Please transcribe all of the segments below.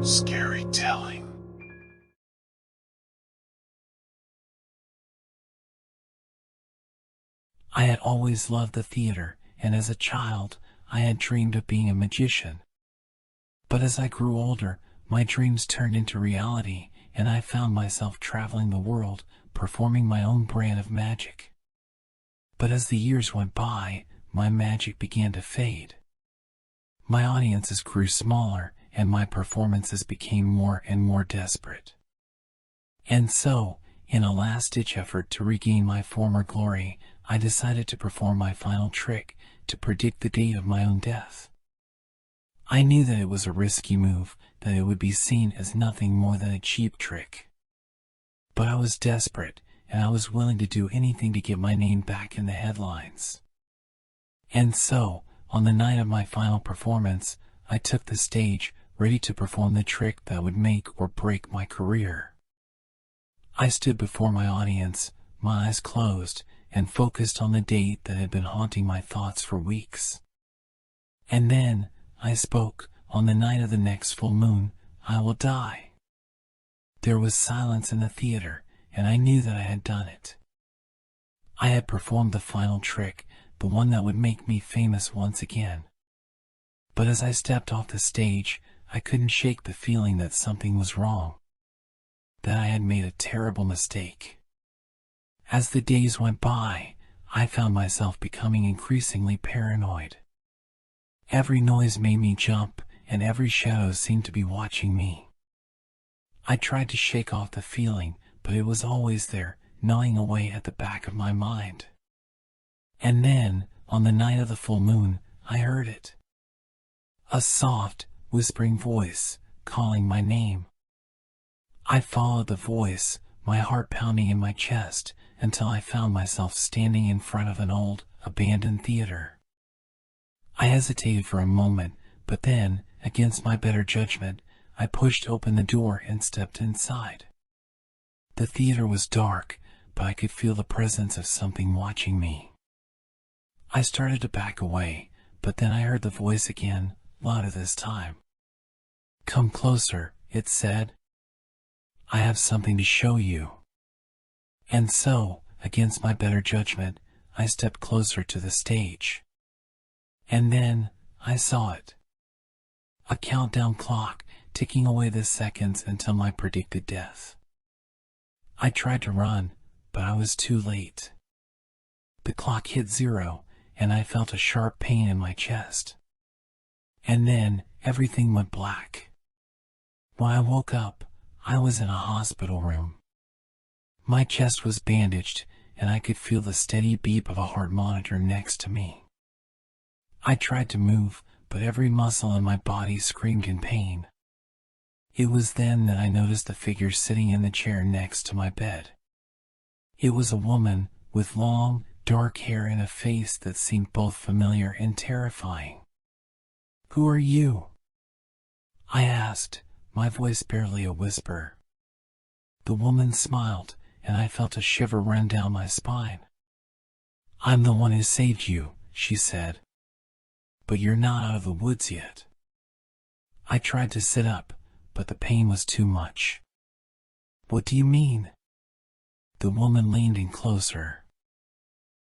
Scary telling. I had always loved the theater, and as a child, I had dreamed of being a magician. But as I grew older, my dreams turned into reality, and I found myself traveling the world, performing my own brand of magic. But as the years went by, my magic began to fade. My audiences grew smaller, and my performances became more and more desperate. And so, in a last-ditch effort to regain my former glory, I decided to perform my final trick to predict the date of my own death. I knew that it was a risky move, that it would be seen as nothing more than a cheap trick. But I was desperate, and I was willing to do anything to get my name back in the headlines. And so, on the night of my final performance, I took the stage, ready to perform the trick that would make or break my career. I stood before my audience, my eyes closed, and focused on the date that had been haunting my thoughts for weeks. And then, I spoke, on the night of the next full moon, I will die. There was silence in the theater, and I knew that I had done it. I had performed the final trick, the one that would make me famous once again. But as I stepped off the stage, I couldn't shake the feeling that something was wrong, that I had made a terrible mistake. As the days went by, I found myself becoming increasingly paranoid. Every noise made me jump, and every shadow seemed to be watching me. I tried to shake off the feeling, but it was always there, gnawing away at the back of my mind. And then, on the night of the full moon, I heard it. A soft, whispering voice, calling my name. I followed the voice, my heart pounding in my chest, until I found myself standing in front of an old, abandoned theater. I hesitated for a moment, but then, against my better judgment, I pushed open the door and stepped inside. The theater was dark, but I could feel the presence of something watching me. I started to back away, but then I heard the voice again, louder this time. "Come closer," it said. "I have something to show you." And so, against my better judgment, I stepped closer to the stage. And then, I saw it. A countdown clock, ticking away the seconds until my predicted death. I tried to run, but I was too late. The clock hit 0, and I felt a sharp pain in my chest. And then, everything went black. When I woke up, I was in a hospital room. My chest was bandaged, and I could feel the steady beep of a heart monitor next to me. I tried to move, but every muscle in my body screamed in pain. It was then that I noticed the figure sitting in the chair next to my bed. It was a woman, with long, dark hair and a face that seemed both familiar and terrifying. "Who are you?" I asked, my voice barely a whisper. The woman smiled, and I felt a shiver run down my spine. "I'm the one who saved you," she said. "But you're not out of the woods yet." I tried to sit up, but the pain was too much. "What do you mean?" The woman leaned in closer.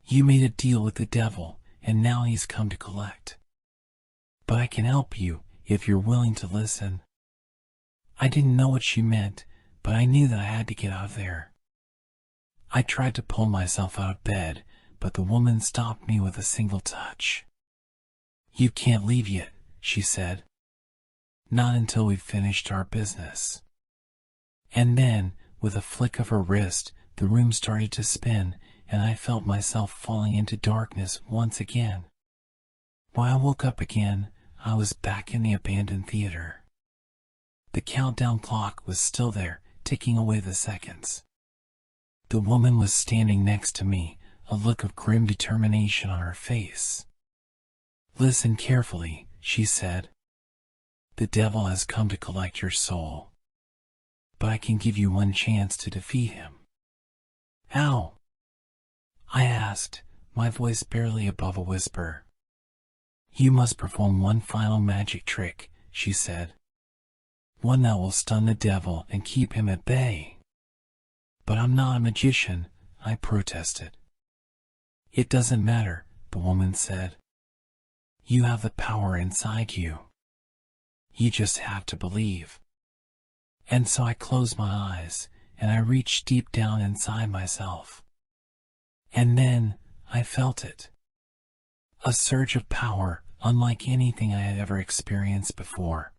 "You made a deal with the devil, and now he's come to collect. But I can help you, if you're willing to listen." I didn't know what she meant, but I knew that I had to get out of there. I tried to pull myself out of bed, but the woman stopped me with a single touch. "You can't leave yet," she said. "Not until we've finished our business." And then, with a flick of her wrist, the room started to spin, and I felt myself falling into darkness once again. When I woke up again, I was back in the abandoned theater. The countdown clock was still there, ticking away the seconds. The woman was standing next to me, a look of grim determination on her face. "Listen carefully," she said. "The devil has come to collect your soul. But I can give you one chance to defeat him." "How?" I asked, my voice barely above a whisper. "You must perform one final magic trick," she said. one that will stun the devil and keep him at bay. But I'm not a magician, I protested. It doesn't matter, the woman said. You have the power inside you. You just have to believe. And so I closed my eyes, and I reached deep down inside myself. And then, I felt it. A surge of power, unlike anything I had ever experienced before.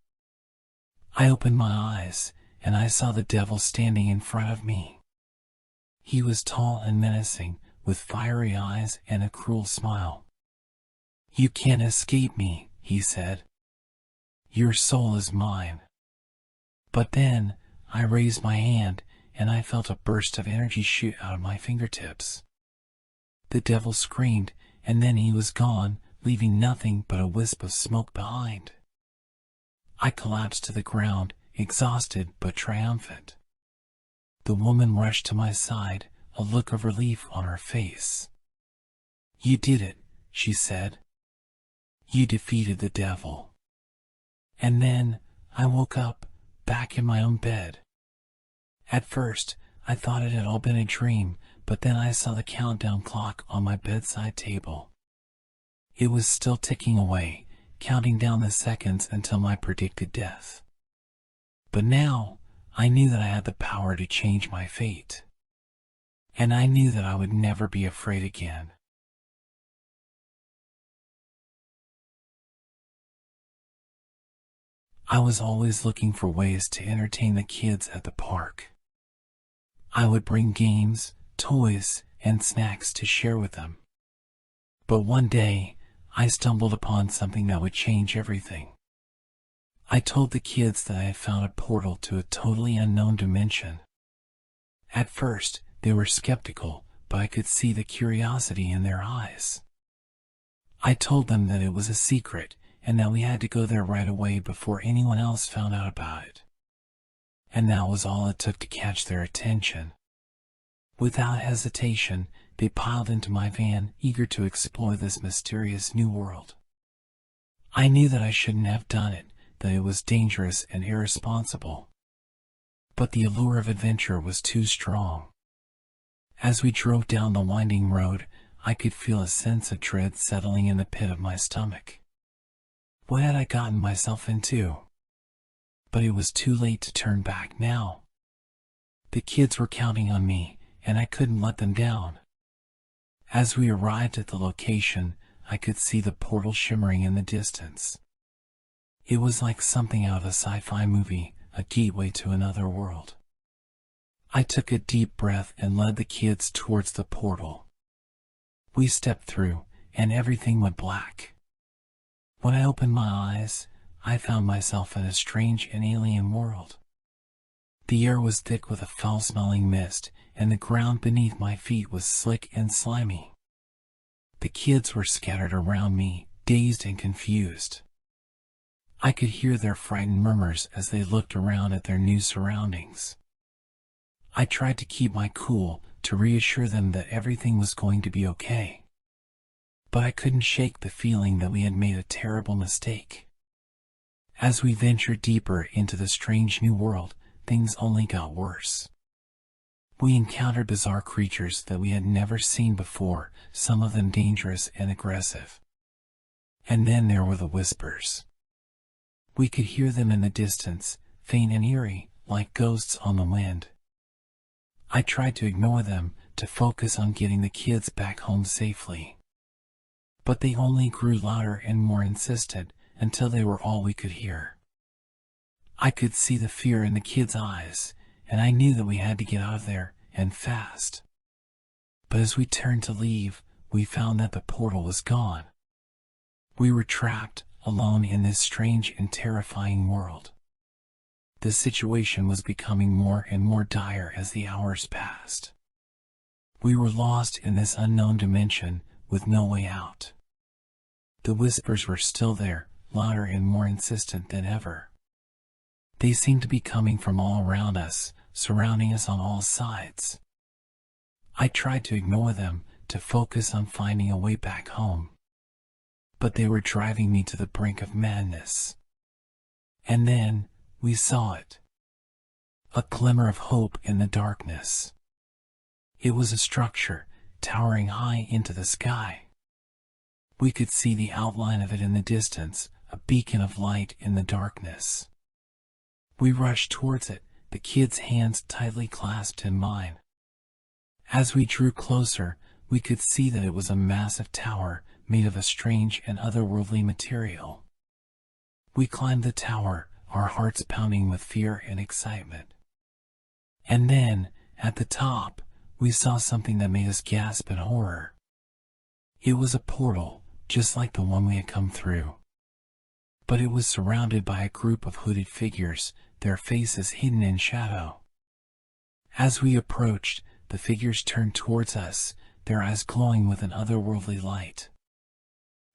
I opened my eyes, and I saw the devil standing in front of me. He was tall and menacing, with fiery eyes and a cruel smile. You can't escape me, he said. Your soul is mine. But then, I raised my hand, and I felt a burst of energy shoot out of my fingertips. The devil screamed, and then he was gone, leaving nothing but a wisp of smoke behind. I collapsed to the ground, exhausted but triumphant. The woman rushed to my side, a look of relief on her face. You did it, she said. You defeated the devil. And then, I woke up, back in my own bed. At first, I thought it had all been a dream, but then I saw the countdown clock on my bedside table. It was still ticking away, counting down the seconds until my predicted death. But now, I knew that I had the power to change my fate. And I knew that I would never be afraid again. I was always looking for ways to entertain the kids at the park. I would bring games, toys, and snacks to share with them. But one day, I stumbled upon something that would change everything. I told the kids that I had found a portal to a totally unknown dimension. At first, they were skeptical, but I could see the curiosity in their eyes. I told them that it was a secret, and that we had to go there right away before anyone else found out about it. And that was all it took to catch their attention. Without hesitation, they piled into my van, eager to explore this mysterious new world. I knew that I shouldn't have done it, that it was dangerous and irresponsible. But the allure of adventure was too strong. As we drove down the winding road, I could feel a sense of dread settling in the pit of my stomach. What had I gotten myself into? But it was too late to turn back now. The kids were counting on me, and I couldn't let them down. As we arrived at the location, I could see the portal shimmering in the distance. It was like something out of a sci-fi movie, a gateway to another world. I took a deep breath and led the kids towards the portal. We stepped through, and everything went black. When I opened my eyes, I found myself in a strange and alien world. The air was thick with a foul-smelling mist, and the ground beneath my feet was slick and slimy. The kids were scattered around me, dazed and confused. I could hear their frightened murmurs as they looked around at their new surroundings. I tried to keep my cool, to reassure them that everything was going to be okay. But I couldn't shake the feeling that we had made a terrible mistake. As we ventured deeper into the strange new world, things only got worse. We encountered bizarre creatures that we had never seen before, some of them dangerous and aggressive. And then there were the whispers. We could hear them in the distance, faint and eerie, like ghosts on the wind. I tried to ignore them, to focus on getting the kids back home safely. But they only grew louder and more insistent, until they were all we could hear. I could see the fear in the kids' eyes, and I knew that we had to get out of there, and fast. But as we turned to leave, we found that the portal was gone. We were trapped, alone in this strange and terrifying world. The situation was becoming more and more dire as the hours passed. We were lost in this unknown dimension, with no way out. The whispers were still there, louder and more insistent than ever. They seemed to be coming from all around us, surrounding us on all sides. I tried to ignore them, to focus on finding a way back home. But they were driving me to the brink of madness. And then, we saw it. A glimmer of hope in the darkness. It was a structure, towering high into the sky. We could see the outline of it in the distance, a beacon of light in the darkness. We rushed towards it, the kid's hands tightly clasped in mine. As we drew closer, we could see that it was a massive tower made of a strange and otherworldly material. We climbed the tower, our hearts pounding with fear and excitement. And then, at the top, we saw something that made us gasp in horror. It was a portal, just like the one we had come through. But it was surrounded by a group of hooded figures, their faces hidden in shadow. As we approached, the figures turned towards us, their eyes glowing with an otherworldly light.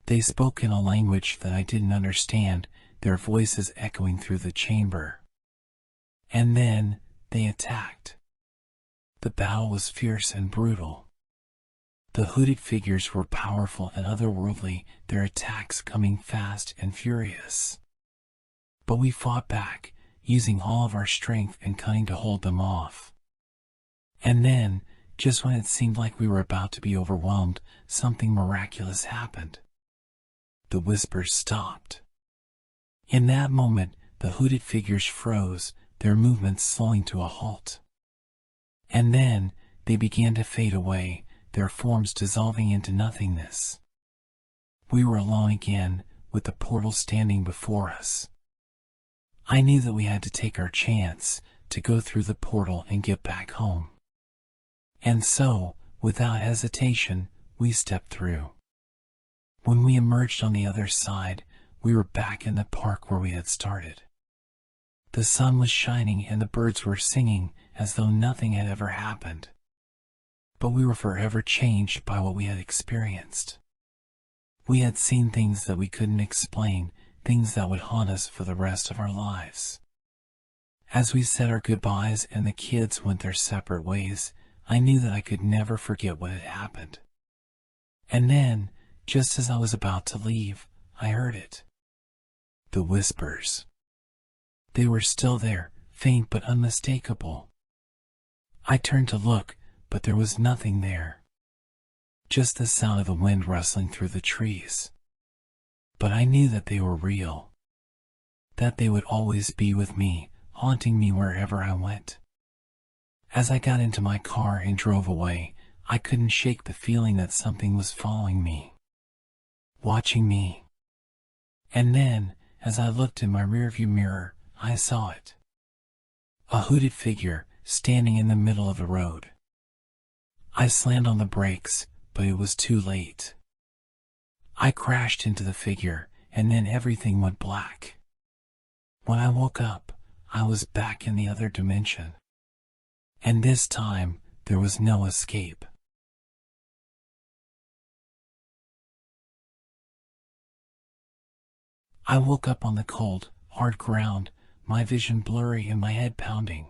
They spoke in a language that I didn't understand, their voices echoing through the chamber. And then, they attacked. The battle was fierce and brutal. The hooded figures were powerful and otherworldly, their attacks coming fast and furious. But we fought back, using all of our strength and cunning to hold them off. And then, just when it seemed like we were about to be overwhelmed, something miraculous happened. The whispers stopped. In that moment, the hooded figures froze, their movements slowing to a halt. And then, they began to fade away, their forms dissolving into nothingness. We were alone again, with the portal standing before us. I knew that we had to take our chance, to go through the portal and get back home. And so, without hesitation, we stepped through. When we emerged on the other side, we were back in the park where we had started. The sun was shining and the birds were singing as though nothing had ever happened. But we were forever changed by what we had experienced. We had seen things that we couldn't explain, things that would haunt us for the rest of our lives. As we said our goodbyes and the kids went their separate ways, I knew that I could never forget what had happened. And then, just as I was about to leave, I heard it. The whispers. They were still there, faint but unmistakable. I turned to look, but there was nothing there. Just the sound of the wind rustling through the trees. But I knew that they were real. That they would always be with me, haunting me wherever I went. As I got into my car and drove away, I couldn't shake the feeling that something was following me. Watching me. And then, as I looked in my rearview mirror, I saw it. A hooded figure, standing in the middle of the road. I slammed on the brakes, but it was too late. I crashed into the figure, and then everything went black. When I woke up, I was back in the other dimension. And this time, there was no escape. I woke up on the cold, hard ground, my vision blurry and my head pounding.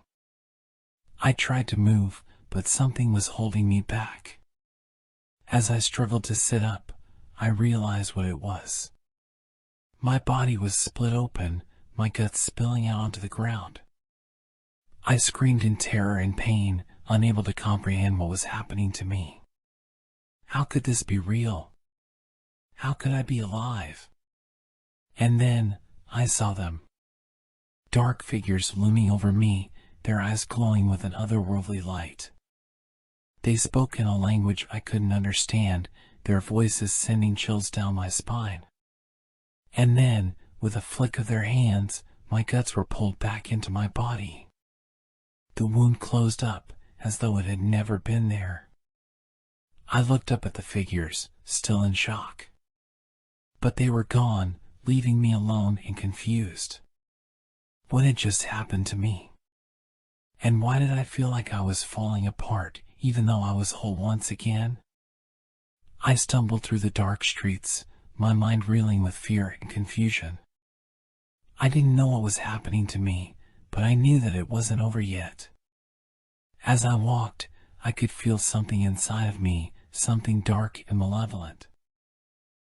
I tried to move, but something was holding me back. As I struggled to sit up, I realized what it was. My body was split open, my guts spilling out onto the ground. I screamed in terror and pain, unable to comprehend what was happening to me. How could this be real? How could I be alive? And then, I saw them. Dark figures looming over me, their eyes glowing with an otherworldly light. They spoke in a language I couldn't understand, their voices sending chills down my spine. And then, with a flick of their hands, my guts were pulled back into my body. The wound closed up, as though it had never been there. I looked up at the figures, still in shock. But they were gone, leaving me alone and confused. What had just happened to me? And why did I feel like I was falling apart, even though I was whole once again? I stumbled through the dark streets, my mind reeling with fear and confusion. I didn't know what was happening to me, but I knew that it wasn't over yet. As I walked, I could feel something inside of me, something dark and malevolent.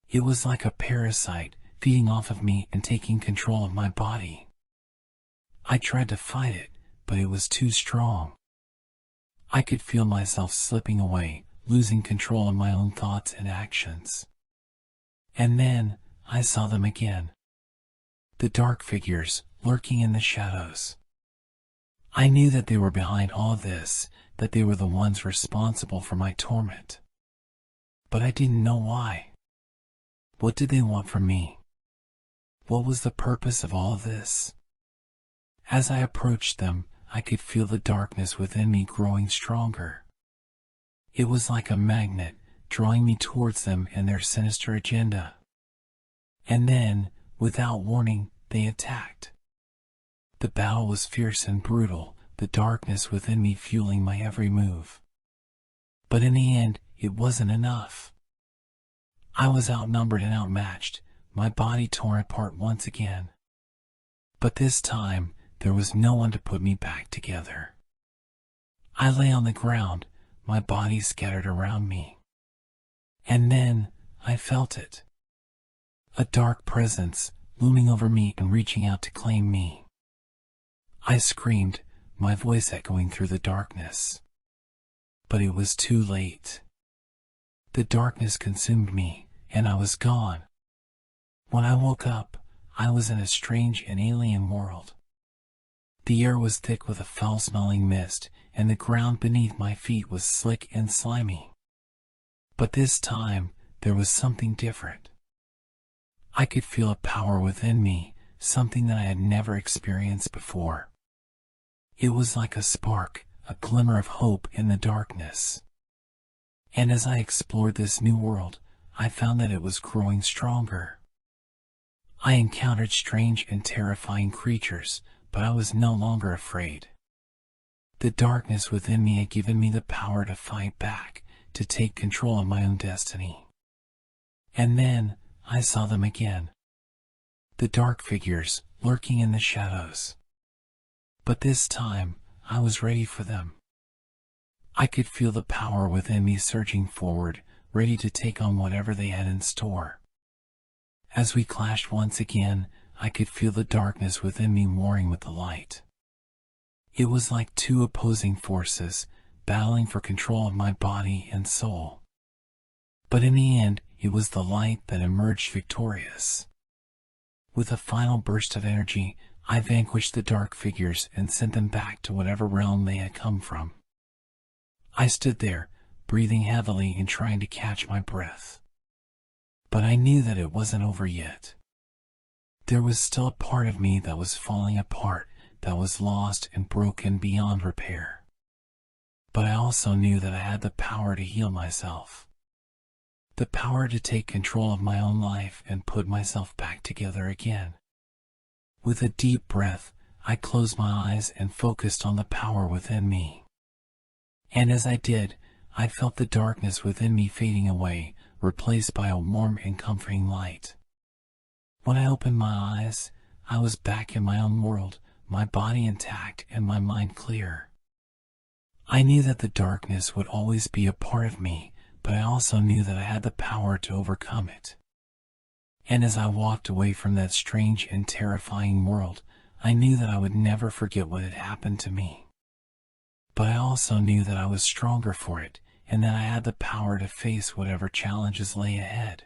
It was like a parasite, feeding off of me and taking control of my body. I tried to fight it, but it was too strong. I could feel myself slipping away, losing control of my own thoughts and actions. And then, I saw them again. The dark figures, lurking in the shadows. I knew that they were behind all this, that they were the ones responsible for my torment. But I didn't know why. What did they want from me? What was the purpose of all of this? As I approached them, I could feel the darkness within me growing stronger. It was like a magnet, drawing me towards them and their sinister agenda. And then, without warning, they attacked. The battle was fierce and brutal, the darkness within me fueling my every move. But in the end, it wasn't enough. I was outnumbered and outmatched, my body torn apart once again. But this time, there was no one to put me back together. I lay on the ground, my body scattered around me. And then, I felt it. A dark presence, looming over me and reaching out to claim me. I screamed, my voice echoing through the darkness. But it was too late. The darkness consumed me, and I was gone. When I woke up, I was in a strange and alien world. The air was thick with a foul-smelling mist, and the ground beneath my feet was slick and slimy. But this time, there was something different. I could feel a power within me, something that I had never experienced before. It was like a spark, a glimmer of hope in the darkness. And as I explored this new world, I found that it was growing stronger. I encountered strange and terrifying creatures, but I was no longer afraid. The darkness within me had given me the power to fight back, to take control of my own destiny. And then, I saw them again. The dark figures, lurking in the shadows. But this time, I was ready for them. I could feel the power within me surging forward, ready to take on whatever they had in store. As we clashed once again, I could feel the darkness within me warring with the light. It was like two opposing forces, battling for control of my body and soul. But in the end, it was the light that emerged victorious. With a final burst of energy, I vanquished the dark figures and sent them back to whatever realm they had come from. I stood there, breathing heavily and trying to catch my breath. But I knew that it wasn't over yet. There was still a part of me that was falling apart, that was lost and broken beyond repair. But I also knew that I had the power to heal myself. The power to take control of my own life and put myself back together again. With a deep breath, I closed my eyes and focused on the power within me. And as I did, I felt the darkness within me fading away, replaced by a warm and comforting light. When I opened my eyes, I was back in my own world, my body intact and my mind clear. I knew that the darkness would always be a part of me, but I also knew that I had the power to overcome it. And as I walked away from that strange and terrifying world, I knew that I would never forget what had happened to me. But I also knew that I was stronger for it, and that I had the power to face whatever challenges lay ahead.